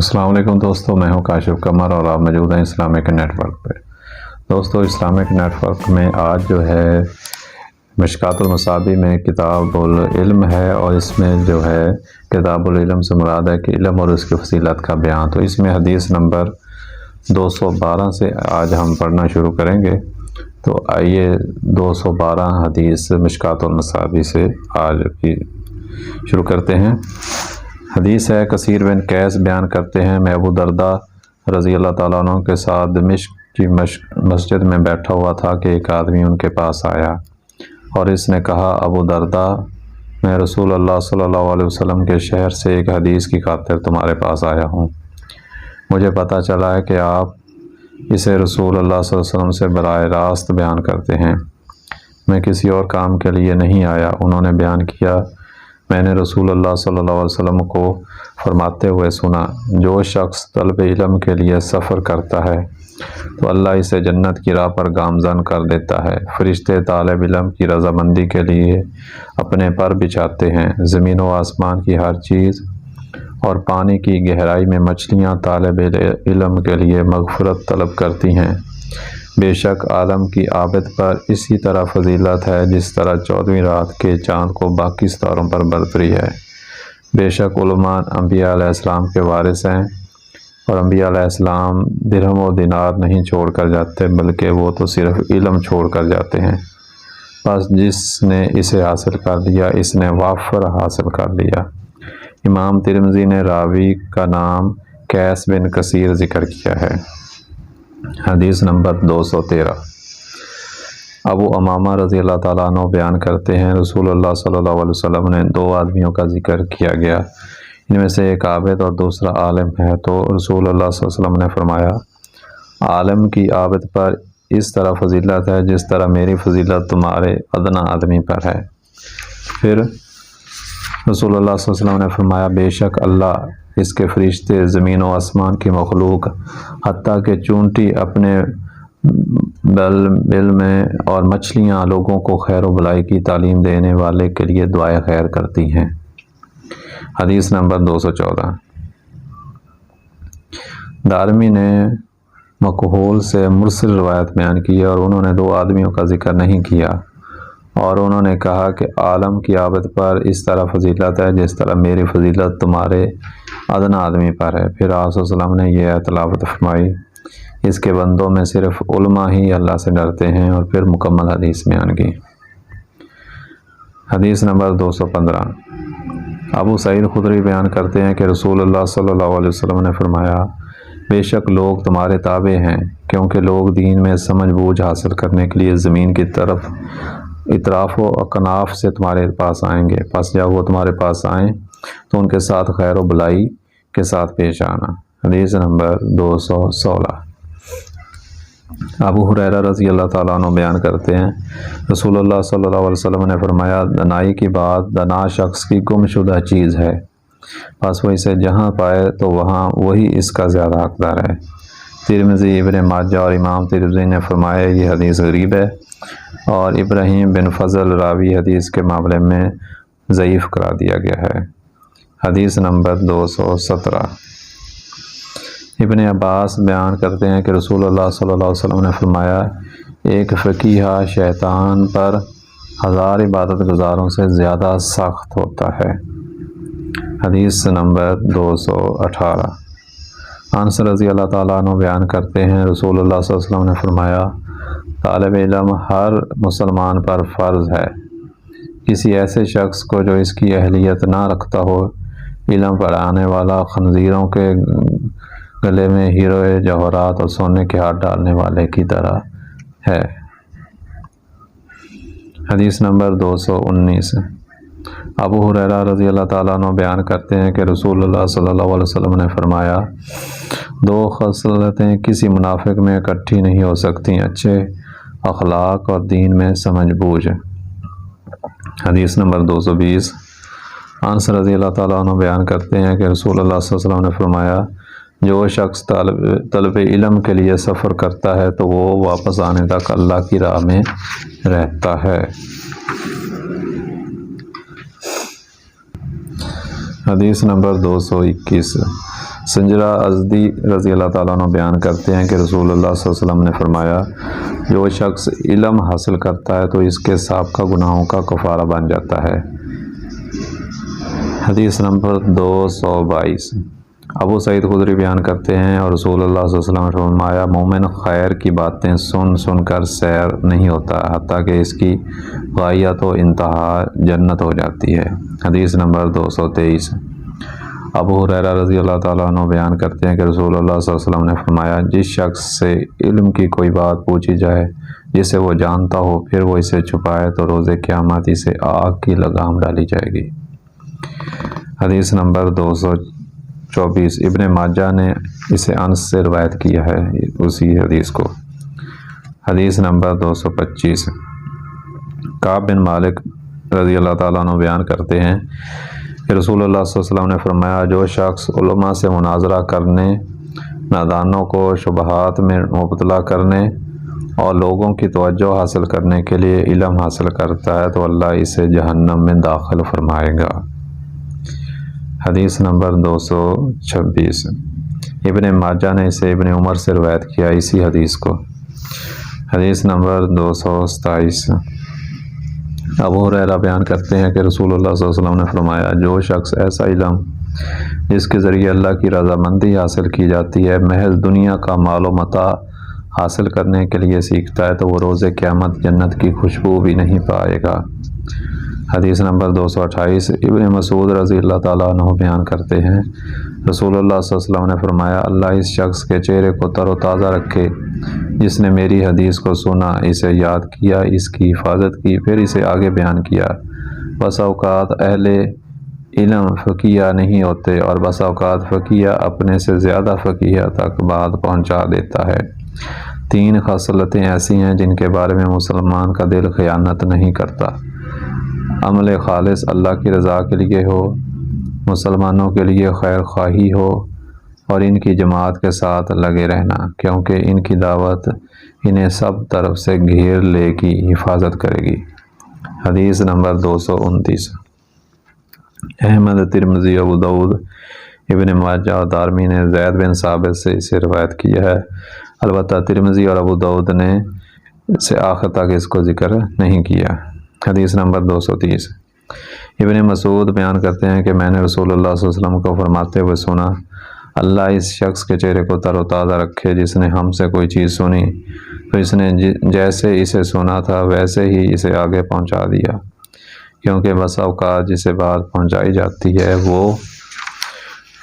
السلام علیکم دوستو، میں ہوں کاشف قمر اور آپ موجود ہیں اسلامک نیٹ ورک پہ۔ دوستو اسلامک نیٹ ورک میں آج جو ہے مشکات المصابیح میں کتاب العلم ہے، اور اس میں جو ہے کتاب العلم سے مراد ہے کہ علم اور اس کی فضیلت کا بیان۔ تو اس میں حدیث نمبر 212 سے آج ہم پڑھنا شروع کریں گے۔ تو آئیے 212 حدیث مشکات المصابیح سے آج کی شروع کرتے ہیں۔ حدیث ہے، کثیر بن قیس بیان کرتے ہیں، میں ابو درداء رضی اللہ تعالیٰ عنہ کے ساتھ دمشق کی مسجد میں بیٹھا ہوا تھا کہ ایک آدمی ان کے پاس آیا اور اس نے کہا، ابو درداء، میں رسول اللہ صلی اللہ علیہ وسلم کے شہر سے ایک حدیث کی خاطر تمہارے پاس آیا ہوں۔ مجھے پتہ چلا ہے کہ آپ اسے رسول اللہ صلی اللہ علیہ وسلم سے براہ راست بیان کرتے ہیں۔ میں کسی اور کام کے لیے نہیں آیا۔ انہوں نے بیان کیا، میں نے رسول اللہ صلی اللہ علیہ وسلم کو فرماتے ہوئے سنا، جو شخص طلب علم کے لیے سفر کرتا ہے تو اللہ اسے جنت کی راہ پر گامزن کر دیتا ہے۔ فرشتے طالب علم کی رضامندی کے لیے اپنے پر بچھاتے ہیں۔ زمین و آسمان کی ہر چیز اور پانی کی گہرائی میں مچھلیاں طالب علم کے لیے مغفرت طلب کرتی ہیں۔ بے شک عالم کی عابد پر اسی طرح فضیلت ہے جس طرح 14ویں رات کے چاند کو باقی ستاروں پر برتری ہے۔ بے شک علماء انبیاء علیہ السلام کے وارث ہیں، اور انبیاء علیہ السلام درہم و دینار نہیں چھوڑ کر جاتے، بلکہ وہ تو صرف علم چھوڑ کر جاتے ہیں۔ بس جس نے اسے حاصل کر لیا، اس نے وافر حاصل کر لیا۔ امام ترمذی نے راوی کا نام قیس بن کثیر ذکر کیا ہے۔ حدیث نمبر 213، ابو امامہ رضی اللہ تعالیٰ عنہ بیان کرتے ہیں، رسول اللہ صلی اللہ علیہ وسلم نے دو آدمیوں کا ذکر کیا گیا، ان میں سے ایک عابد اور دوسرا عالم ہے، تو رسول اللہ صلی اللہ علیہ وسلم نے فرمایا، عالم کی عابد پر اس طرح فضیلت ہے جس طرح میری فضیلت تمہارے ادنا آدمی پر ہے۔ پھر رسول اللہ صلی اللہ علیہ وسلم نے فرمایا، بے شک اللہ، اس کے فرشتے، زمین و آسمان کی مخلوق، حتیٰ کہ چونٹی اپنے بل میں، اور مچھلیاں لوگوں کو خیر و بلائی کی تعلیم دینے والے کے لیے دعائے خیر کرتی ہیں۔ حدیث نمبر 214، دارمی نے مکحول سے مرسل روایت بیان کی ہے، اور انہوں نے دو آدمیوں کا ذکر نہیں کیا، اور انہوں نے کہا کہ عالم کی عابد پر اس طرح فضیلت ہے جس طرح میری فضیلت تمہارے ادنا آدمی پر ہے۔ پھر آپ صلی اللہ علیہ وسلم نے یہ تلاوت فرمائی، اس کے بندوں میں صرف علماء ہی اللہ سے ڈرتے ہیں، اور پھر مکمل حدیث بیان کی۔ حدیث نمبر 215، ابو سعید خدری بیان کرتے ہیں کہ رسول اللہ صلی اللہ علیہ وسلم نے فرمایا، بے شک لوگ تمہارے تابع ہیں، کیونکہ لوگ دین میں سمجھ بوجھ حاصل کرنے کے لیے زمین کی طرف اطراف و اکناف سے تمہارے پاس آئیں گے، پس جب وہ تمہارے پاس آئیں تو ان کے ساتھ خیر و بلائی کے ساتھ پیش آنا۔ حدیث نمبر 216، ابو ہریرہ رضی اللہ تعالیٰ عنہ بیان کرتے ہیں، رسول اللہ صلی اللہ علیہ وسلم نے فرمایا، دنائی کی بات دنا شخص کی گم شدہ چیز ہے، پس وہ اسے جہاں پائے تو وہاں وہی اس کا زیادہ حقدار ہے۔ ترمذی، ابن ماجہ اور امام ترمذی نے فرمایا، یہ حدیث غریب ہے، اور ابراہیم بن فضل راوی حدیث کے معاملے میں ضعیف قرار دیا گیا ہے۔ حدیث نمبر 217، ابن عباس بیان کرتے ہیں کہ رسول اللہ صلی اللہ علیہ وسلم نے فرمایا، ایک فقیہ شیطان پر 1000 عبادت گزاروں سے زیادہ سخت ہوتا ہے۔ حدیث نمبر 218، انس رضی اللہ تعالیٰ عنہ بیان کرتے ہیں، رسول اللہ صلی اللہ علیہ وسلم نے فرمایا، طالب علم ہر مسلمان پر فرض ہے۔ کسی ایسے شخص کو جو اس کی اہلیت نہ رکھتا ہو، علم پڑھانے والا خنزیروں کے گلے میں ہیرے جواہرات اور سونے کے ہاتھ ڈالنے والے کی طرح ہے۔ حدیث نمبر 219، ابو ہریرہ رضی اللہ تعالیٰ عنہ بیان کرتے ہیں کہ رسول اللہ صلی اللہ علیہ وسلم نے فرمایا، دو خصلتیں کسی منافق میں اکٹھی نہیں ہو سکتی، اچھے اخلاق اور دین میں سمجھ بوجھ۔ حدیث نمبر 220، انس رضی اللہ تعالیٰ عنہ بیان کرتے ہیں کہ رسول اللہ صلی اللہ علیہ وسلم نے فرمایا، جو شخص طلب علم کے لیے سفر کرتا ہے تو وہ واپس آنے تک اللہ کی راہ میں رہتا ہے۔ حدیث نمبر 221، سنجرہ ازدی رضی اللہ تعالیٰ عنہ بیان کرتے ہیں کہ رسول اللہ صلی اللہ علیہ وسلم نے فرمایا جو شخص علم حاصل کرتا ہے تو اس کے سابقہ گناہوں کا کفارہ بن جاتا ہے۔ حدیث نمبر 222۔ ابو سعید خدری بیان کرتے ہیں اور رسول اللہ صلی اللہ علیہ وسلم نے فرمایا مومن خیر کی باتیں سن سن کر سیر نہیں ہوتا حتیٰ کہ اس کی غایت و انتہا جنت ہو جاتی ہے۔ حدیث نمبر 223۔ ابو ہریرہ رضی اللہ تعالیٰ عنہ بیان کرتے ہیں کہ رسول اللہ صلی اللہ علیہ وسلم نے فرمایا جس شخص سے علم کی کوئی بات پوچھی جائے جسے وہ جانتا ہو پھر وہ اسے چھپائے تو روز قیامت اسے آگ کی لگام ڈالی جائے گی۔ حدیث نمبر 224۔ ابن ماجہ نے اسے انس سے روایت کیا ہے اسی حدیث کو۔ حدیث نمبر 225۔ کعب بن مالک رضی اللہ تعالیٰ عنہ بیان کرتے ہیں کہ رسول اللہ صلی اللہ علیہ وسلم نے فرمایا جو شخص علماء سے مناظرہ کرنے، نادانوں کو شبہات میں مبتلا کرنے اور لوگوں کی توجہ حاصل کرنے کے لیے علم حاصل کرتا ہے تو اللہ اسے جہنم میں داخل فرمائے گا۔ حدیث نمبر 226۔ ابن ماجہ نے اسے ابن عمر سے روایت کیا اسی حدیث کو۔ حدیث نمبر 227۔ ابو ہریرہ بیان کرتے ہیں کہ رسول اللہ صلی اللہ علیہ وسلم نے فرمایا جو شخص ایسا علم جس کے ذریعے اللہ کی رضامندی حاصل کی جاتی ہے محض دنیا کا مال و متاع حاصل کرنے کے لیے سیکھتا ہے تو وہ روز قیامت جنت کی خوشبو بھی نہیں پائے گا۔ حدیث نمبر 228۔ ابن مسعود رضی اللہ تعالیٰ عنہ بیان کرتے ہیں رسول اللہ صلی اللہ علیہ وسلم نے فرمایا اللہ اس شخص کے چہرے کو تر و تازہ رکھے جس نے میری حدیث کو سنا، اسے یاد کیا، اس کی حفاظت کی، پھر اسے آگے بیان کیا۔ بس اوقات اہل علم فقیہ نہیں ہوتے اور بس اوقات فقیہ اپنے سے زیادہ فقیہ تک بات پہنچا دیتا ہے۔ 3 خصلتیں ایسی ہیں جن کے بارے میں مسلمان کا دل خیانت نہیں کرتا۔ عمل خالص اللہ کی رضا کے لیے ہو، مسلمانوں کے لیے خیر خواہی ہو اور ان کی جماعت کے ساتھ لگے رہنا کیونکہ ان کی دعوت انہیں سب طرف سے گھیر لے گی، حفاظت کرے گی۔ حدیث نمبر 229۔ احمد، ترمذی، ابو داؤد، ابن ماجہ اور دارمی نے زید بن ثابت سے اسے روایت کیا ہے، البتہ ترمذی اور ابو داؤد نے سے آخر تک اس کو ذکر نہیں کیا۔ حدیث نمبر 230۔ ابن مسعود بیان کرتے ہیں کہ میں نے رسول اللہ صلی اللہ علیہ وسلم کو فرماتے ہوئے سنا اللہ اس شخص کے چہرے کو تر و تازہ رکھے جس نے ہم سے کوئی چیز سنی تو اس نے جیسے اسے سنا تھا ویسے ہی اسے آگے پہنچا دیا، کیونکہ بس اوقات جسے بات پہنچائی جاتی ہے وہ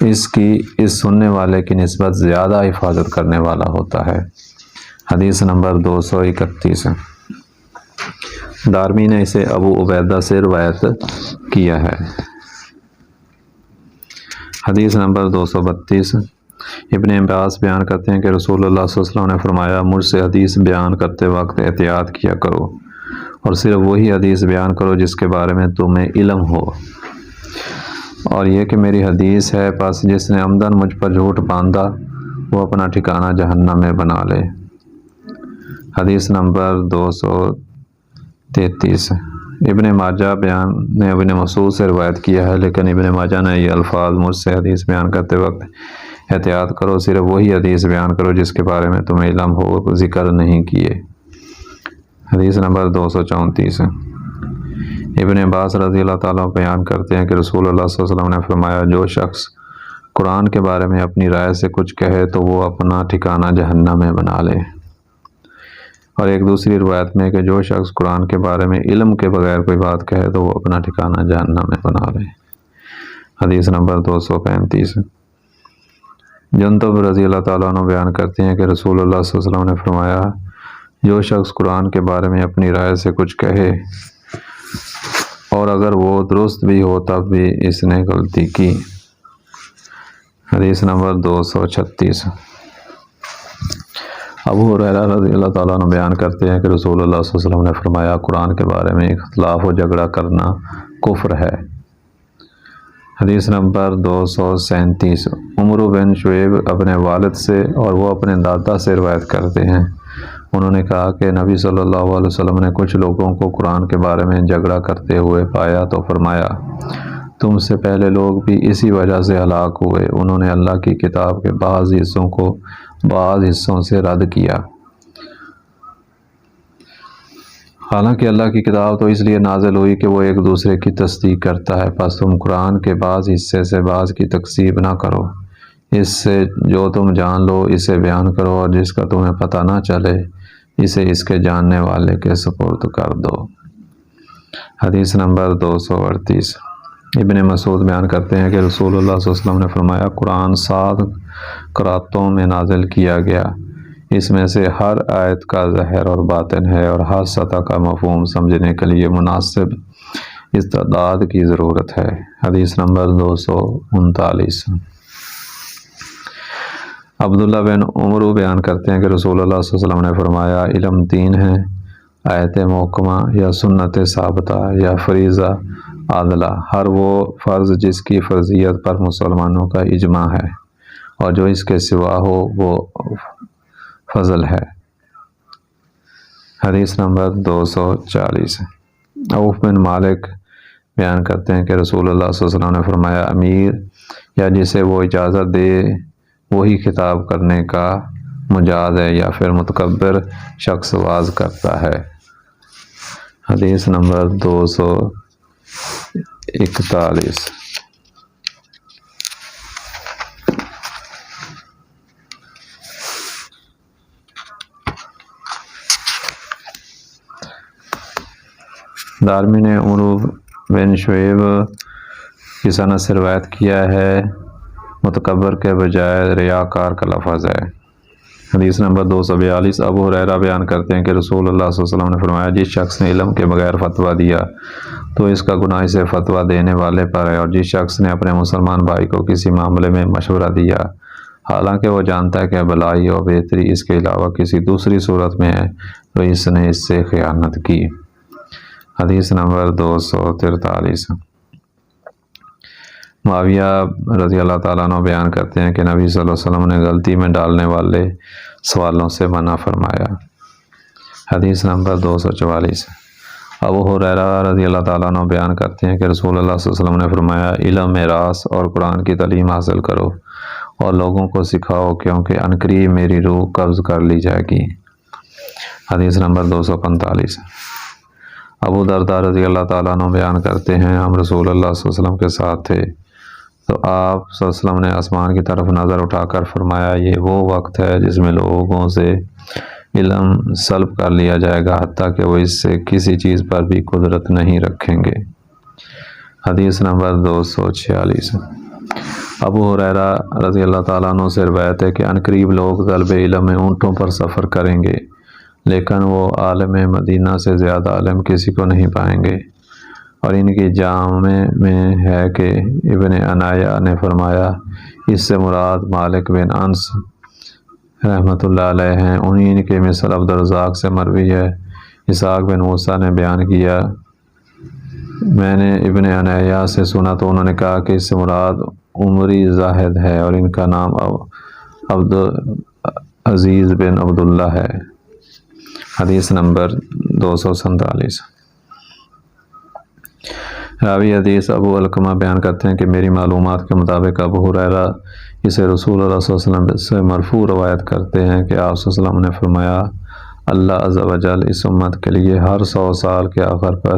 اس سننے والے کی نسبت زیادہ حفاظت کرنے والا ہوتا ہے۔ حدیث نمبر 231۔ دارمی نے اسے ابو عبیدہ سے روایت کیا ہے۔ حدیث نمبر 232۔ ابن عباس بیان کرتے ہیں کہ رسول اللہ صلی اللہ علیہ وسلم نے فرمایا مجھ سے حدیث بیان کرتے وقت احتیاط کیا کرو اور صرف وہی حدیث بیان کرو جس کے بارے میں تمہیں علم ہو، اور یہ کہ میری حدیث ہے پس جس نے عمدن مجھ پر جھوٹ باندھا وہ اپنا ٹھکانہ جہنم میں بنا لے۔ حدیث نمبر 233۔ ابن ماجہ بیان نے ابن مسعود سے روایت کیا ہے لیکن ابن ماجہ نے یہ الفاظ مجھ سے حدیث بیان کرتے وقت احتیاط کرو صرف وہی حدیث بیان کرو جس کے بارے میں تمہیں علم ہو ذکر نہیں کیے۔ حدیث نمبر 234۔ ابن عباس رضی اللہ تعالیٰ بیان کرتے ہیں کہ رسول اللہ صلی اللہ علیہ وسلم نے فرمایا جو شخص قرآن کے بارے میں اپنی رائے سے کچھ کہے تو وہ اپنا ٹھکانہ جہنم میں بنا لے، اور ایک دوسری روایت میں کہ جو شخص قرآن کے بارے میں علم کے بغیر کوئی بات کہے تو وہ اپنا ٹھکانہ جہنم میں بنا لے۔ حدیث نمبر 235۔ جندب رضی اللہ تعالیٰ عنہ بیان کرتے ہیں کہ رسول اللہ صلی اللہ علیہ وسلم نے فرمایا جو شخص قرآن کے بارے میں اپنی رائے سے کچھ کہے اور اگر وہ درست بھی ہو تب بھی اس نے غلطی کی۔ حدیث نمبر 236۔ ابو ہریرہ رضی اللہ تعالیٰ عنہ بیان کرتے ہیں کہ رسول اللہ صلی اللہ علیہ وسلم نے فرمایا قرآن کے بارے میں اختلاف و جھگڑا کرنا کفر ہے۔ حدیث نمبر 237۔ عمر بن شعیب اپنے والد سے اور وہ اپنے دادا سے روایت کرتے ہیں، انہوں نے کہا کہ نبی صلی اللہ علیہ وسلم نے کچھ لوگوں کو قرآن کے بارے میں جھگڑا کرتے ہوئے پایا تو فرمایا تم سے پہلے لوگ بھی اسی وجہ سے ہلاک ہوئے، انہوں نے اللہ کی کتاب کے بعض حصوں کو بعض حصوں سے رد کیا۔ حالانکہ اللہ کی کتاب تو اس لیے نازل ہوئی کہ وہ ایک دوسرے کی تصدیق کرتا ہے، پس تم قرآن کے بعض حصے سے بعض کی تکذیب نہ کرو، اس سے جو تم جان لو اسے بیان کرو، اور جس کا تمہیں پتہ نہ چلے اسے اس کے جاننے والے کے سپرد کر دو۔ حدیث نمبر 238۔ ابن مسعود بیان کرتے ہیں کہ رسول اللہ صلی اللہ علیہ وسلم نے فرمایا، قرآن 7 قراتوں میں نازل کیا گیا، اس میں سے ہر آیت کا ظاہر اور باطن ہے، اور ہر سطح کا مفہوم سمجھنے کے لیے مناسب استعداد کی ضرورت ہے۔ حدیث نمبر 239۔ عبداللہ بن عمر بیان کرتے ہیں کہ رسول اللہ صلی اللہ علیہ وسلم نے فرمایا، علم 3 ہے، آیت محکمہ یا سنت ثابتہ یا فریضہ عادلہ، ہر وہ فرض جس کی فرضیت پر مسلمانوں کا اجماع ہے، اور جو اس کے سوا ہو وہ فضل ہے۔ حدیث نمبر 240۔ عوف بن مالک بیان کرتے ہیں کہ رسول اللہ صلی اللہ علیہ وسلم نے فرمایا، امیر یا جسے وہ اجازت دے وہی خطاب کرنے کا مجاز ہے، یا پھر متکبر شخص واز کرتا ہے۔ حدیث نمبر 241۔ دارمی نے عمرو بن شعیب کی سند سے روایت کیا ہے، متکبر کے بجائے ریاکار کا لفظ ہے۔ حدیث نمبر 242۔ ابو ہریرہ بیان کرتے ہیں کہ رسول اللہ صلی اللہ علیہ وسلم نے فرمایا، جس شخص نے علم کے بغیر فتویٰ دیا تو اس کا گناہ اسے فتویٰ دینے والے پر ہے، اور جس شخص نے اپنے مسلمان بھائی کو کسی معاملے میں مشورہ دیا حالانکہ وہ جانتا ہے کہ بھلائی اور بہتری اس کے علاوہ کسی دوسری صورت میں ہے، تو اس نے اس سے خیانت کی۔ حدیث نمبر 243۔ معاویہ رضی اللہ تعالیٰ عنہ بیان کرتے ہیں کہ نبی صلی اللہ علیہ وسلم نے غلطی میں ڈالنے والے سوالوں سے منع فرمایا۔ حدیث نمبر 244۔ ابو ہریرہ رضی اللہ تعالیٰ عنہ بیان کرتے ہیں کہ رسول اللہ صلی اللہ علیہ وسلم نے فرمایا، علم میراث اور قرآن کی تعلیم حاصل کرو اور لوگوں کو سکھاؤ، کیونکہ عنقریب میری روح قبض کر لی جائے گی۔ حدیث نمبر 245۔ ابو درداء رضی اللہ تعالیٰ عنہ بیان کرتے ہیں، ہم رسول اللہ صلی اللہ علیہ وسلم کے ساتھ تھے تو آپ صلی اللہ علیہ وسلم نے آسمان کی طرف نظر اٹھا کر فرمایا، یہ وہ وقت ہے جس میں لوگوں سے علم سلب کر لیا جائے گا، حتیٰ کہ وہ اس سے کسی چیز پر بھی قدرت نہیں رکھیں گے۔ حدیث نمبر 246۔ ابو ہریرہ رضی اللہ تعالیٰ عنہ سے روایت ہے کہ عنقریب لوگ طلب علم میں اونٹوں پر سفر کریں گے، لیکن وہ عالم مدینہ سے زیادہ عالم کسی کو نہیں پائیں گے۔ اور ان کی جامع میں ہے کہ ابن عنایہ نے فرمایا، اس سے مراد مالک بن انس رحمۃ اللہ علیہ ہیں، انہیں کے مثل عبدالرزاق سے مروی ہے۔ اسحاق بن موسیٰ نے بیان کیا، میں نے ابن عنایہ سے سنا تو انہوں نے کہا کہ اس سے مراد عمری زاہد ہے، اور ان کا نام عبدالعزیز بن عبداللہ ہے۔ حدیث نمبر 247۔ راوی حدیث ابو علقمہ بیان کرتے ہیں کہ میری معلومات کے مطابق ابو ہریرہ اسے رسول اللہ صلی اللہ علیہ وسلم سے مرفوع روایت کرتے ہیں کہ آپ صلی اللہ علیہ وسلم نے فرمایا، اللہ عز و جل اس امت کے لیے ہر 100 سال کے آخر پر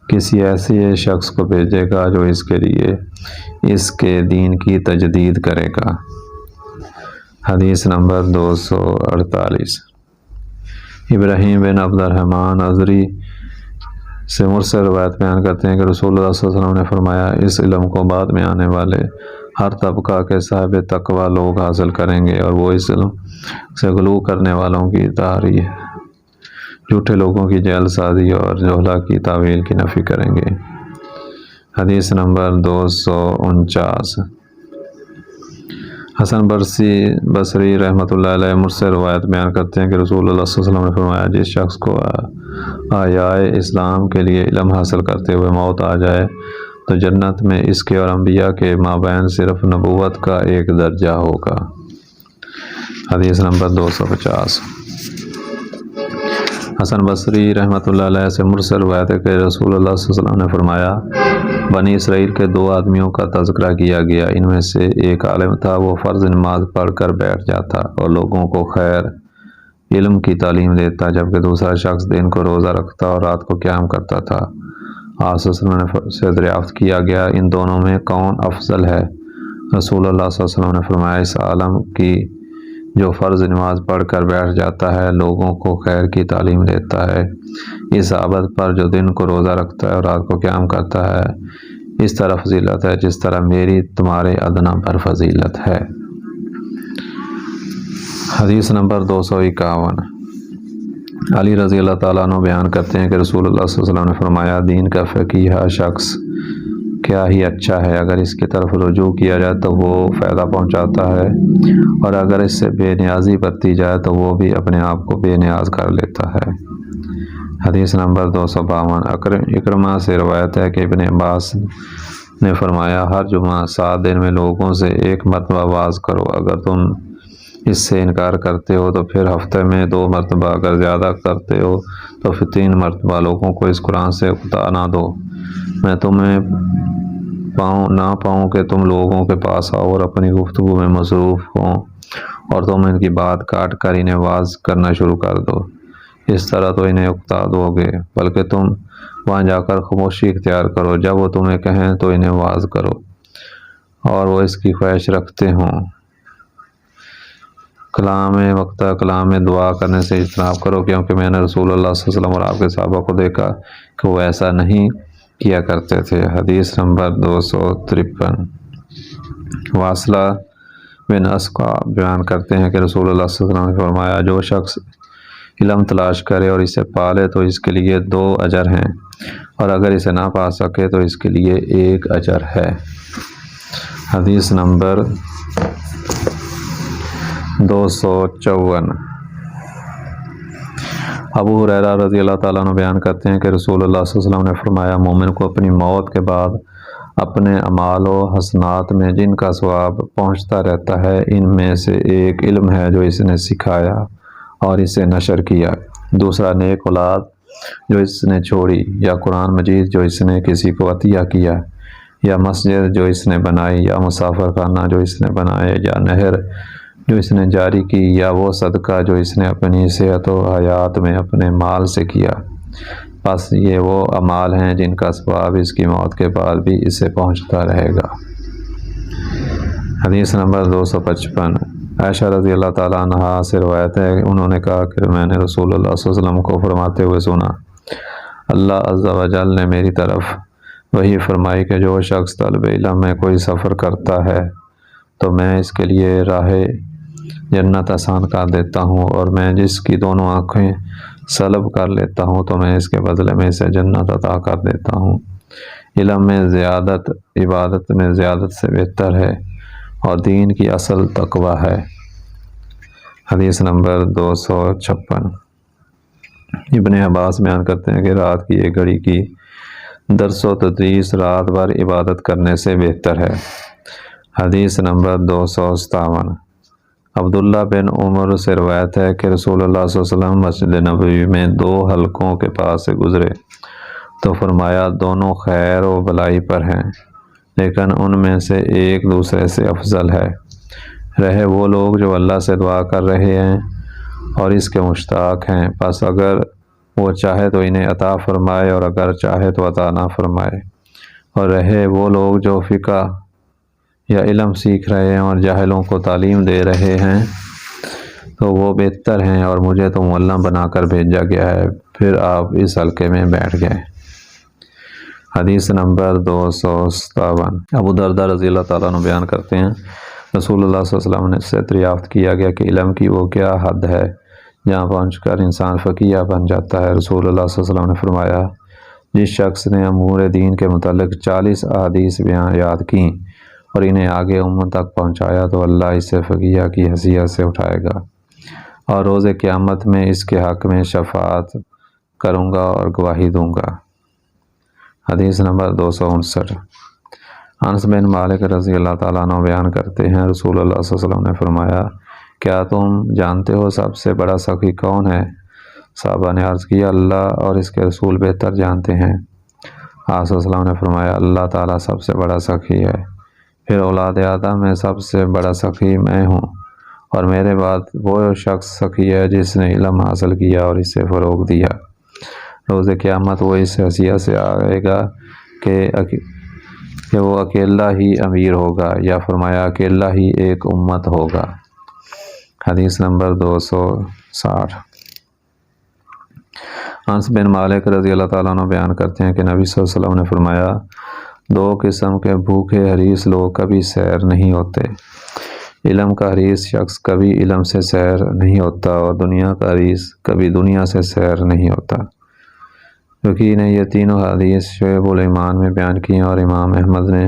کسی ایسے شخص کو بھیجے گا جو اس کے لیے اس کے دین کی تجدید کرے گا۔ حدیث نمبر 248۔ ابراہیم بن عبد الرحمن ازری سے مرسل روایت بیان کرتے ہیں کہ رسول اللہ صلی اللہ علیہ وسلم نے فرمایا، اس علم کو بعد میں آنے والے ہر طبقہ کے صاحب تقوی لوگ حاصل کریں گے، اور وہ اس علم سے غلو کرنے والوں کی تحریر، جھوٹے لوگوں کی جعل سازی اور جہلا کی تعویل کی نفی کریں گے۔ حدیث نمبر 249۔ حسن بصری رحمۃ اللہ علیہ مرسل روایت بیان کرتے ہیں کہ رسول اللہ صلی اللہ علیہ وسلم نے فرمایا، جس شخص کو آیائے اسلام کے لیے علم حاصل کرتے ہوئے موت آ جائے تو جنت میں اس کے اور انبیاء کے مابین صرف نبوت کا ایک درجہ ہوگا۔ حدیث نمبر 250۔ حسن بصری رحمۃ اللہ علیہ سے مرسل روایت ہے کہ رسول اللہ صلی اللہ علیہ وسلم نے فرمایا، بنی اسرائیل کے 2 آدمیوں کا تذکرہ کیا گیا۔ ان میں سے ایک عالم تھا، وہ فرض نماز پڑھ کر بیٹھ جاتا اور لوگوں کو خیر علم کی تعلیم دیتا، جبکہ دوسرا شخص دن کو روزہ رکھتا اور رات کو قیام کرتا تھا۔ آپ صلی اللہ علیہ وسلم سے دریافت کیا گیا، ان دونوں میں کون افضل ہے؟ رسول اللہ صلی اللہ علیہ وسلم نے فرمایا، اس عالم کی جو فرض نماز پڑھ کر بیٹھ جاتا ہے، لوگوں کو خیر کی تعلیم دیتا ہے، اس عابد پر جو دن کو روزہ رکھتا ہے اور رات کو قیام کرتا ہے، اس طرح فضیلت ہے جس طرح میری تمہارے ادنا پر فضیلت ہے۔ حدیث نمبر 251۔ علی رضی اللہ تعالیٰ عنہ بیان کرتے ہیں کہ رسول اللہ صلی اللہ علیہ وسلم نے فرمایا، دین کا فقیہ شخص کیا ہی اچھا ہے، اگر اس کی طرف رجوع کیا جائے تو وہ فائدہ پہنچاتا ہے، اور اگر اس سے بے نیازی برتی جائے تو وہ بھی اپنے آپ کو بے نیاز کر لیتا ہے۔ حدیث نمبر 252۔ اکرمہ سے روایت ہے کہ ابن عباس نے فرمایا، ہر جمعہ 7 دن میں لوگوں سے 1 مرتبہ واز کرو، اگر تم اس سے انکار کرتے ہو تو پھر ہفتے میں 2 مرتبہ، اگر زیادہ کرتے ہو تو پھر 3 مرتبہ لوگوں کو اس قرآن سے اکتا نہ دو، میں تمہیں نہ پاؤں کہ تم لوگوں کے پاس آؤ اور اپنی گفتگو میں مصروف ہوں اور تم ان کی بات کاٹ کر انہیں واز کرنا شروع کر دو، اس طرح تو انہیں اکتا دو گے، بلکہ تم وہاں جا کر خاموشی اختیار کرو، جب وہ تمہیں کہیں تو انہیں واز کرو اور وہ اس کی خواہش رکھتے ہوں۔ کلام دعا کرنے سے اجتناب کرو، کیونکہ میں نے رسول اللہ صلی اللہ علیہ وسلم اور آپ کے صحابہ کو دیکھا کہ وہ ایسا نہیں کیا کرتے تھے۔ حدیث نمبر 253۔ واصلہ بن اسقع بیان کرتے ہیں کہ رسول اللہ صلی اللہ علیہ وسلم نے فرمایا، جو شخص علم تلاش کرے اور اسے پالے تو اس کے لیے 2 اجر ہیں، اور اگر اسے نہ پا سکے تو اس کے لیے 1 اجر ہے۔ حدیث نمبر 254۔ ابو ہریرہ رضی اللہ تعالیٰ عنہ بیان کرتے ہیں کہ رسول اللہ صلی اللہ علیہ وسلم نے فرمایا، مومن کو اپنی موت کے بعد اپنے اعمال و حسنات میں جن کا ثواب پہنچتا رہتا ہے، ان میں سے ایک علم ہے جو اس نے سکھایا اور اسے نشر کیا، دوسرا نیک اولاد جو اس نے چھوڑی، یا قرآن مجید جو اس نے کسی کو عطیہ کیا، یا مسجد جو اس نے بنائی، یا مسافر خانہ جو اس نے بنائے، یا نہر جو اس نے جاری کی، یا وہ صدقہ جو اس نے اپنی صحت و حیات میں اپنے مال سے کیا، بس یہ وہ اعمال ہیں جن کا ثواب اس کی موت کے بعد بھی اسے پہنچتا رہے گا۔ حدیث نمبر 255۔ عائشہ رضی اللہ تعالیٰ عنہا سے روایت ہے، انہوں نے کہا کہ میں نے رسول اللہ صلی اللہ علیہ وسلم کو فرماتے ہوئے سنا، اللہ عز و جل نے میری طرف وحی فرمائی کہ جو شخص طلب علم میں کوئی سفر کرتا ہے تو میں اس کے لیے راہ جنت آسان کر دیتا ہوں، اور میں جس کی دونوں آنکھیں سلب کر لیتا ہوں تو میں اس کے بدلے میں اسے جنت عطا کر دیتا ہوں۔ علم میں زیادت عبادت میں زیادت سے بہتر ہے، اور دین کی اصل تقوی ہے۔ حدیث نمبر 256۔ ابن عباس بیان کرتے ہیں کہ رات کی 1 گھڑی کی درس و تدریس رات بھر عبادت کرنے سے بہتر ہے۔ حدیث نمبر 257۔ عبداللہ بن عمر سے روایت ہے کہ رسول اللہ صلی اللہ علیہ وسلم مسجد نبوی میں 2 حلقوں کے پاس سے گزرے تو فرمایا، دونوں خیر و بلائی پر ہیں، لیکن ان میں سے ایک دوسرے سے افضل ہے۔ رہے وہ لوگ جو اللہ سے دعا کر رہے ہیں اور اس کے مشتاق ہیں، پس اگر وہ چاہے تو انہیں عطا فرمائے اور اگر چاہے تو عطا نہ فرمائے، اور رہے وہ لوگ جو فقہ یا علم سیکھ رہے ہیں اور جاہلوں کو تعلیم دے رہے ہیں تو وہ بہتر ہیں، اور مجھے تو معلم بنا کر بھیجا گیا ہے۔ پھر آپ اس حلقے میں بیٹھ گئے۔ حدیث نمبر 257۔ ابو درداء رضی اللہ تعالیٰ عنہ بیان کرتے ہیں، رسول اللہ صلی اللہ علیہ وسلم سے دریافت کیا گیا کہ علم کی وہ کیا حد ہے جہاں پہنچ کر انسان فقیہ بن جاتا ہے؟ رسول اللہ صلی اللہ علیہ وسلم نے فرمایا، جس شخص نے امور دین کے متعلق 40 احادیث یاد کیں اور انہیں آگے امت تک پہنچایا تو اللہ اسے فقیہ کی حیثیت سے اٹھائے گا، اور روز قیامت میں اس کے حق میں شفاعت کروں گا اور گواہی دوں گا۔ حدیث نمبر 259۔ انس بن مالک رضی اللہ تعالیٰ عنہ بیان کرتے ہیں، رسول اللہ صلی اللہ علیہ وسلم نے فرمایا، کیا تم جانتے ہو سب سے بڑا سخی کون ہے؟ صحابہ نے عرض کیا، اللہ اور اس کے رسول بہتر جانتے ہیں۔ آپ صلی اللہ علیہ وسلم نے فرمایا اللہ تعالیٰ سب سے بڑا سخی ہے، پھر اولاد آدم میں سب سے بڑا سخی میں ہوں، اور میرے بعد وہ شخص سخی ہے جس نے علم حاصل کیا اور اسے فروغ دیا۔ روز قیامت وہ اس حیثیت سے آئے گا کہ وہ اکیلا ہی امیر ہوگا، یا فرمایا اکیلا ہی ایک امت ہوگا۔ حدیث نمبر 260۔ انس بن مالک رضی اللہ تعالیٰ عنہ بیان کرتے ہیں کہ نبی صلی اللہ علیہ وسلم نے فرمایا، دو قسم کے بھوکے حریص لوگ کبھی سیر نہیں ہوتے۔ علم کا حریص شخص کبھی علم سے سیر نہیں ہوتا، اور دنیا کا حریص کبھی دنیا سے سیر نہیں ہوتا۔ کیونکہ یہ تینوں حدیث شعب الایمان میں بیان کی ہیں، اور امام احمد نے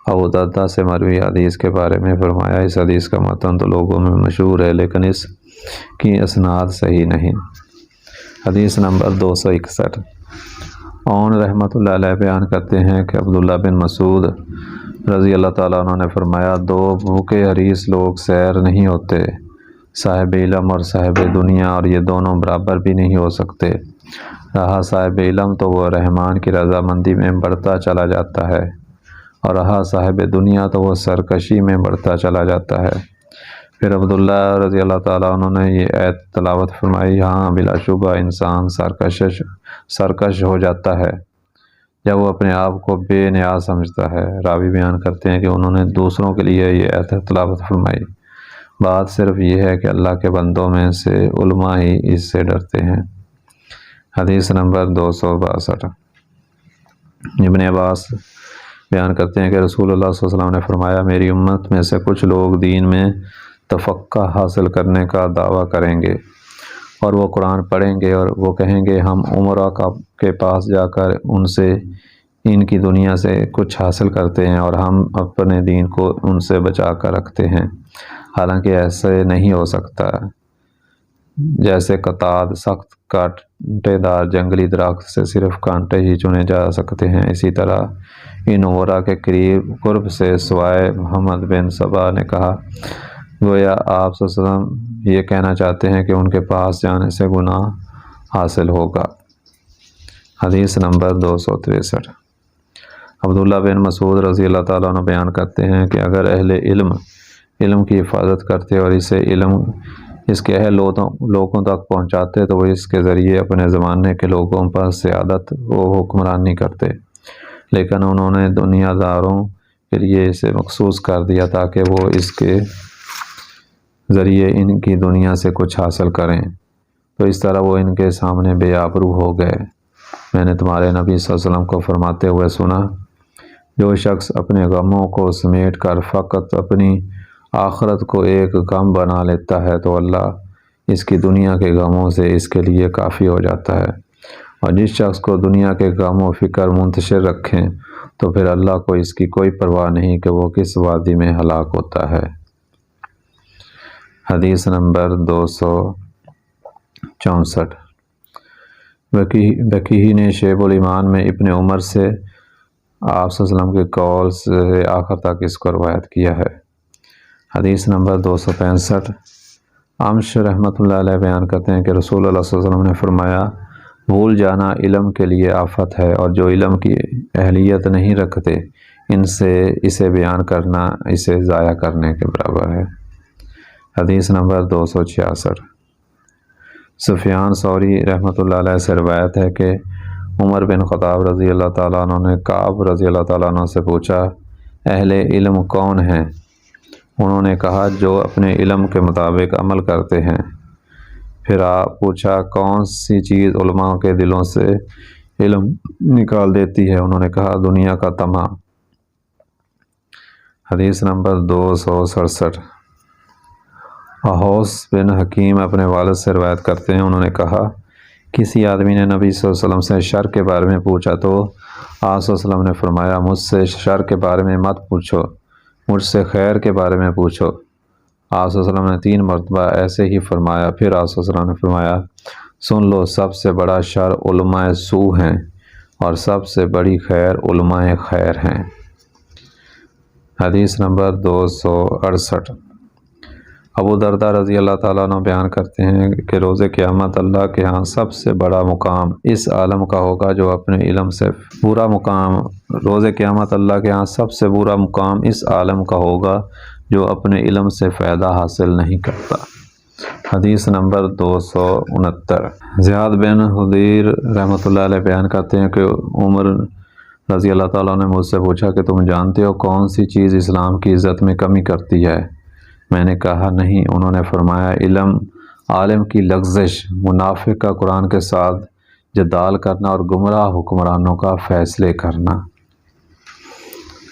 ابو درداء سے مروی حدیث کے بارے میں فرمایا، اس حدیث کا متن تو لوگوں میں مشہور ہے لیکن اس کی اسناد صحیح نہیں۔ حدیث نمبر 261۔ اون رحمۃ اللہ علیہ بیان کرتے ہیں کہ عبداللہ بن مسعود رضی اللہ تعالیٰ عنہ نے فرمایا، دو بھوکے حریص لوگ سیر نہیں ہوتے، صاحب علم اور صاحب دنیا، اور یہ دونوں برابر بھی نہیں ہو سکتے۔ رہا صاحب علم تو وہ رحمان کی رضامندی میں بڑھتا چلا جاتا ہے، اور رہا صاحب دنیا تو وہ سرکشی میں بڑھتا چلا جاتا ہے۔ پھر عبداللہ رضی اللہ تعالیٰ عنہ نے یہ آیت تلاوت فرمائی، ہاں بلا شبہ انسان سرکش ہو جاتا ہے جب وہ اپنے آپ کو بے نیاز سمجھتا ہے۔ راوی بیان کرتے ہیں کہ انہوں نے دوسروں کے لیے یہ آیت تلاوت فرمائی۔ بات صرف یہ ہے کہ اللہ کے بندوں میں سے علماء ہی اس سے ڈرتے ہیں۔ حدیث نمبر 262۔ ابن عباس بیان کرتے ہیں کہ رسول اللہ صلی اللہ علیہ وسلم نے فرمایا، میری امت میں سے کچھ لوگ دین میں تفقہ حاصل کرنے کا دعویٰ کریں گے، اور وہ قرآن پڑھیں گے، اور وہ کہیں گے ہم عمرہ کے پاس جا کر ان سے ان کی دنیا سے کچھ حاصل کرتے ہیں، اور ہم اپنے دین کو ان سے بچا کر رکھتے ہیں۔ حالانکہ ایسے نہیں ہو سکتا۔ جیسے قطاد سخت کانٹے دار جنگلی درخت سے صرف کانٹے ہی چنے جا سکتے ہیں، اسی طرح ان عمرہ کے قرب سے سوائے محمد بن سبا نے کہا، گویا آپ صلی اللہ علیہ وسلم یہ کہنا چاہتے ہیں کہ ان کے پاس جانے سے گناہ حاصل ہوگا۔ حدیث نمبر 263۔ عبداللہ بن مسعود رضی اللہ تعالیٰ عنہ بیان کرتے ہیں کہ اگر اہل علم کی حفاظت کرتے اور اس کے اہل لوگوں تک پہنچاتے تو وہ اس کے ذریعے اپنے زمانے کے لوگوں پر سیادت و حکمرانی کرتے، لیکن انہوں نے دنیا داروں کے لیے اسے مخصوص کر دیا تاکہ وہ اس کے ذریعے ان کی دنیا سے کچھ حاصل کریں، تو اس طرح وہ ان کے سامنے بے آبرو ہو گئے۔ میں نے تمہارے نبی صلی اللہ علیہ وسلم کو فرماتے ہوئے سنا، جو شخص اپنے غموں کو سمیٹ کر فقط اپنی آخرت کو ایک غم بنا لیتا ہے تو اللہ اس کی دنیا کے غموں سے اس کے لیے کافی ہو جاتا ہے، اور جس شخص کو دنیا کے غم و فکر منتشر رکھیں تو پھر اللہ کو اس کی کوئی پرواہ نہیں کہ وہ کس وادی میں ہلاک ہوتا ہے۔ حدیث نمبر 264۔ بقیہ نے شعب الایمان میں ابن عمر سے آپ صلی اللہ علیہ وسلم کے قول سے آخر تک اس کو روایت کیا ہے۔ حدیث نمبر 265۔ عمش رحمۃ اللہ علیہ بیان کرتے ہیں کہ رسول اللہ صلی اللہ علیہ وسلم نے فرمایا، بھول جانا علم کے لیے آفت ہے، اور جو علم کی اہلیت نہیں رکھتے ان سے اسے بیان کرنا اسے ضائع کرنے کے برابر ہے۔ حدیث نمبر 266۔ سفیان ثوری رحمۃ اللہ علیہ سے روایت ہے کہ عمر بن خطاب رضی اللہ تعالیٰ عنہ نے کعب رضی اللہ تعالیٰ عنہ سے پوچھا، اہل علم کون ہیں؟ انہوں نے کہا، جو اپنے علم کے مطابق عمل کرتے ہیں۔ پھر آپ پوچھا، کون سی چیز علماء کے دلوں سے علم نکال دیتی ہے؟ انہوں نے کہا، دنیا کا طمع۔ حدیث نمبر 267۔ احوص بن حکیم اپنے والد سے روایت کرتے ہیں، انہوں نے کہا، کسی آدمی نے نبی صلی اللہ علیہ وسلم سے شر کے بارے میں پوچھا تو آپ صلی اللہ علیہ وسلم نے فرمایا، مجھ سے شر کے بارے میں مت پوچھو، مجھ سے خیر کے بارے میں پوچھو۔ آپ صلی اللہ علیہ وسلم نے 3 مرتبہ ایسے ہی فرمایا۔ پھر آپ صلی اللہ علیہ وسلم نے فرمایا، سن لو، سب سے بڑا شر علماء سوء ہیں، اور سب سے بڑی خیر علماء خیر ہیں۔ حدیث نمبر 268۔ ابو درداء رضی اللہ تعالیٰ عنہ بیان کرتے ہیں کہ روز قیامت اللہ کے ہاں سب سے بڑا مقام اس عالم کا ہوگا جو اپنے علم سے برا مقام روز قیامت اللہ کے ہاں سب سے برا مقام اس عالم کا ہوگا جو اپنے علم سے فائدہ حاصل نہیں کرتا۔ حدیث نمبر 269۔ زیاد بن حضیر رحمۃ اللہ علیہ بیان کرتے ہیں کہ عمر رضی اللہ تعالیٰ نے مجھ سے پوچھا کہ تم جانتے ہو کون سی چیز اسلام کی عزت میں کمی کرتی ہے؟ میں نے کہا نہیں۔ انہوں نے فرمایا علم، عالم کی لغزش، منافق کا قرآن کے ساتھ جدال کرنا اور گمراہ حکمرانوں کا فیصلے کرنا۔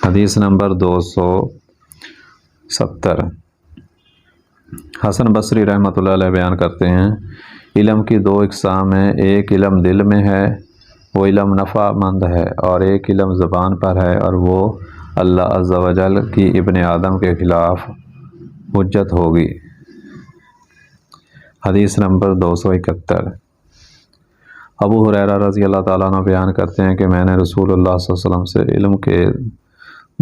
حدیث نمبر 270۔ حسن بصری رحمۃ اللہ علیہ بیان کرتے ہیں علم کی دو اقسام ہیں، ایک علم دل میں ہے، وہ علم نفع مند ہے، اور ایک علم زبان پر ہے، اور وہ اللہ عز و جل کی ابن آدم کے خلاف حجت ہوگی۔ حدیث نمبر 271۔ ابو ہریرہ رضی اللہ تعالیٰ عنہ بیان کرتے ہیں کہ میں نے رسول اللہ صلی اللہ علیہ وسلم سے علم کے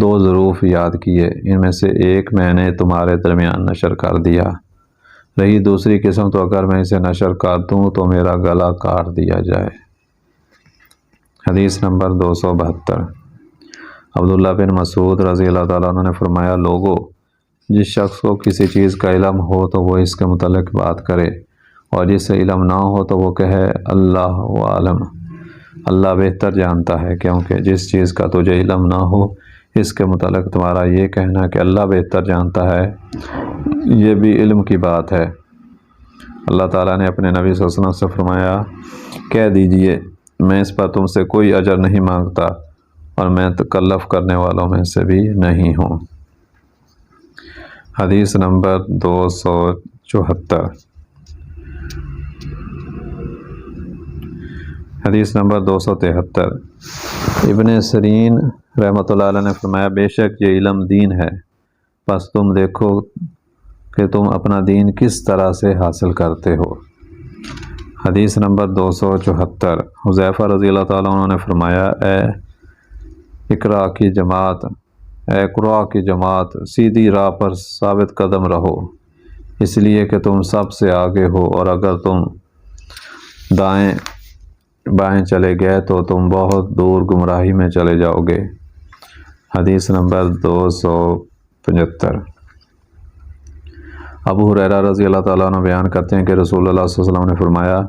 دو ظروف یاد کیے، ان میں سے ایک میں نے تمہارے درمیان نشر کر دیا، رہی دوسری قسم تو اگر میں اسے نشر کر دوں تو میرا گلا کاٹ دیا جائے۔ حدیث نمبر 272۔ عبداللہ بن مسعود رضی اللہ تعالیٰ عنہ نے فرمایا لوگو، جس شخص کو کسی چیز کا علم ہو تو وہ اس کے متعلق بات کرے، اور جس سے علم نہ ہو تو وہ کہے اللہ عالم، اللہ بہتر جانتا ہے، کیونکہ جس چیز کا تجھے علم نہ ہو اس کے متعلق تمہارا یہ کہنا کہ اللہ بہتر جانتا ہے، یہ بھی علم کی بات ہے۔ اللہ تعالیٰ نے اپنے نبی صلی اللہ علیہ وسلم سے فرمایا کہہ دیجئے میں اس پر تم سے کوئی اجر نہیں مانگتا، اور میں تکلف کرنے والوں میں سے بھی نہیں ہوں۔ حدیث نمبر 274۔ حدیث نمبر 273۔ ابن سیرین رحمۃ اللہ علیہ نے فرمایا بے شک یہ علم دین ہے، بس تم دیکھو کہ تم اپنا دین کس طرح سے حاصل کرتے ہو۔ حدیث نمبر 274۔ حذیفہ رضی اللہ تعالیٰ عنہ نے فرمایا اے اقرا کی جماعت سیدھی راہ پر ثابت قدم رہو، اس لیے کہ تم سب سے آگے ہو، اور اگر تم دائیں بائیں چلے گئے تو تم بہت دور گمراہی میں چلے جاؤ گے۔ حدیث نمبر 275۔ ابو ہریرہ رضی اللہ تعالیٰ عنہ بیان کرتے ہیں کہ رسول اللہ صلی اللہ علیہ وسلم نے فرمایا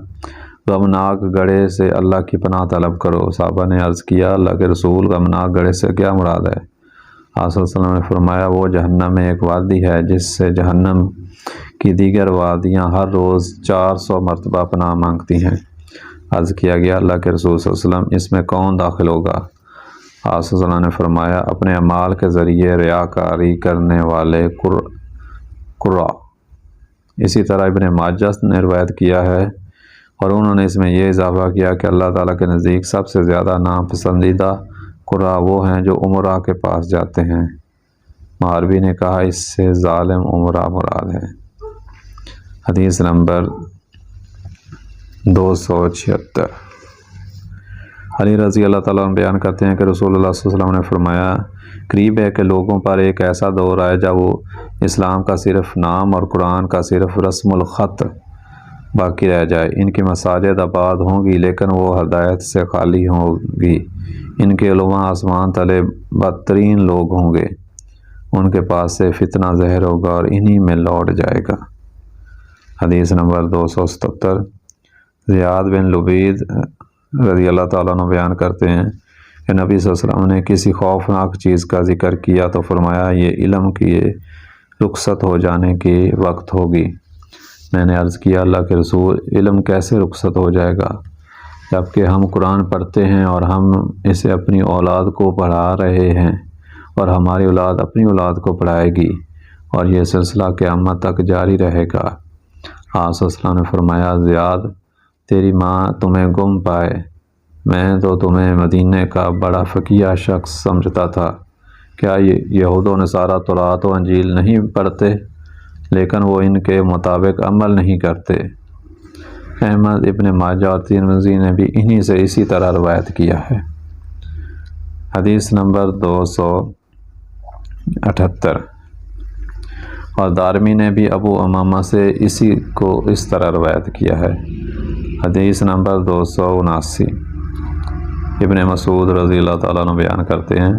غمناک گڑھے سے اللہ کی پناہ طلب کرو۔ صحابہ نے عرض کیا اللہ کے رسول غمناک گڑھے سے کیا مراد ہے؟ آپ صلی اللہ علیہ وسلم نے فرمایا وہ جہنم میں ایک وادی ہے جس سے جہنم کی دیگر وادیاں ہر روز 400 مرتبہ پناہ مانگتی ہیں۔ عرض کیا گیا اللہ کے رسول صلی اللہ علیہ وسلم اس میں کون داخل ہوگا؟ آپ صلی اللہ علیہ وسلم نے فرمایا اپنے اعمال کے ذریعے ریاکاری کرنے والے قرا۔ اسی طرح ابن ماجہ نے روایت کیا ہے، اور انہوں نے اس میں یہ اضافہ کیا کہ اللہ تعالیٰ کے نزدیک سب سے زیادہ ناپسندیدہ قرا وہ ہیں جو عمرہ کے پاس جاتے ہیں۔ مہاروی نے کہا اس سے ظالم عمرہ مراد ہے۔ حدیث نمبر 276۔ علی رضی اللہ تعالیٰ عنہ بیان کرتے ہیں کہ رسول اللہ صلی اللہ علیہ وسلم نے فرمایا قریب ہے کہ لوگوں پر ایک ایسا دور آئے جب وہ اسلام کا صرف نام اور قرآن کا صرف رسم الخط باقی رہ جائے۔ ان کی مساجد آباد ہوں گی لیکن وہ ہدایت سے خالی ہوں گی، ان کے علماء آسمان تلے بدترین لوگ ہوں گے، ان کے پاس سے فتنہ ظاہر ہوگا اور انہی میں لوٹ جائے گا۔ حدیث نمبر 277۔ زیاد بن لبید رضی اللہ تعالیٰ عنہ بیان کرتے ہیں کہ نبی صلی اللہ علیہ وسلم نے کسی خوفناک چیز کا ذکر کیا تو فرمایا یہ علم کی رخصت ہو جانے کی وقت ہوگی۔ میں نے عرض کیا اللہ کے رسول علم کیسے رخصت ہو جائے گا جبکہ ہم قرآن پڑھتے ہیں اور ہم اسے اپنی اولاد کو پڑھا رہے ہیں اور ہماری اولاد اپنی اولاد کو پڑھائے گی اور یہ سلسلہ قیامت تک جاری رہے گا۔ آپ صلی اللہ علیہ وسلم نے فرمایا زیاد تیری ماں تمہیں گم پائے، میں تو تمہیں مدینے کا بڑا فقیہ شخص سمجھتا تھا، کیا یہود و نصارہ تورات و انجیل نہیں پڑھتے لیکن وہ ان کے مطابق عمل نہیں کرتے؟ احمد ابن ماجہ اور ترمذی نے بھی انہی سے اسی طرح روایت کیا ہے۔ حدیث نمبر 278۔ اور دارمی نے بھی ابو امامہ سے اسی کو اس طرح روایت کیا ہے۔ حدیث نمبر 279۔ ابن مسعود رضی اللہ تعالیٰ عنہ بیان کرتے ہیں،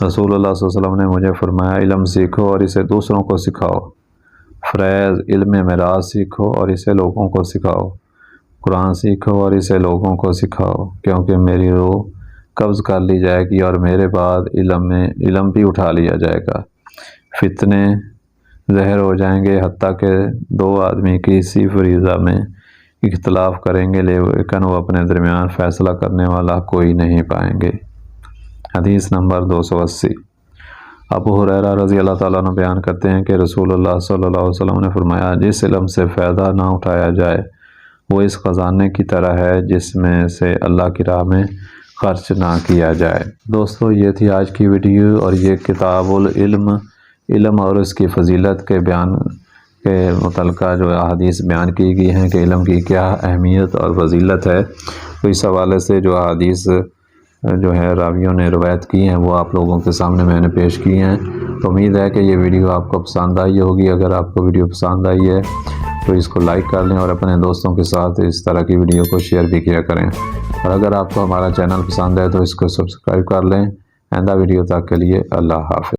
رسول اللہ صلی اللہ علیہ وسلم نے مجھے فرمایا، علم سیکھو اور اسے دوسروں کو سکھاؤ۔ فریض علم میراث سیکھو اور اسے لوگوں کو سکھاؤ۔ قرآن سیکھو اور اسے لوگوں کو سکھاؤ، کیونکہ میری روح قبض کر لی جائے گی اور میرے بعد علم بھی اٹھا لیا جائے گا۔ فتنے ظاہر ہو جائیں گے، حتیٰ کہ دو آدمی کسی فریضہ میں اختلاف کریں گے لیکن وہ اپنے درمیان فیصلہ کرنے والا کوئی نہیں پائیں گے۔ حدیث نمبر 280۔ ابو ہریرہ رضی اللہ تعالیٰ عنہ بیان کرتے ہیں کہ رسول اللہ صلی اللہ علیہ وسلم نے فرمایا، جس علم سے فائدہ نہ اٹھایا جائے وہ اس خزانے کی طرح ہے جس میں سے اللہ کی راہ میں خرچ نہ کیا جائے۔ دوستو، یہ تھی آج کی ویڈیو، اور یہ کتاب العلم، علم اور اس کی فضیلت کے بیان کے متعلقہ جو احادیث بیان کی گئی ہیں کہ علم کی کیا اہمیت اور فضیلت ہے، تو اس حوالے سے جو احادیث جو ہے راویوں نے روایت کی ہیں وہ آپ لوگوں کے سامنے میں نے پیش کی ہیں۔ تو امید ہے کہ یہ ویڈیو آپ کو پسند آئی ہوگی۔ اگر آپ کو ویڈیو پسند آئی ہے تو اس کو لائک کر لیں اور اپنے دوستوں کے ساتھ اس طرح کی ویڈیو کو شیئر بھی کیا کریں، اور اگر آپ کو ہمارا چینل پسند ہے تو اس کو سبسکرائب کر لیں۔ آئندہ ویڈیو تک کے لیے اللہ حافظ۔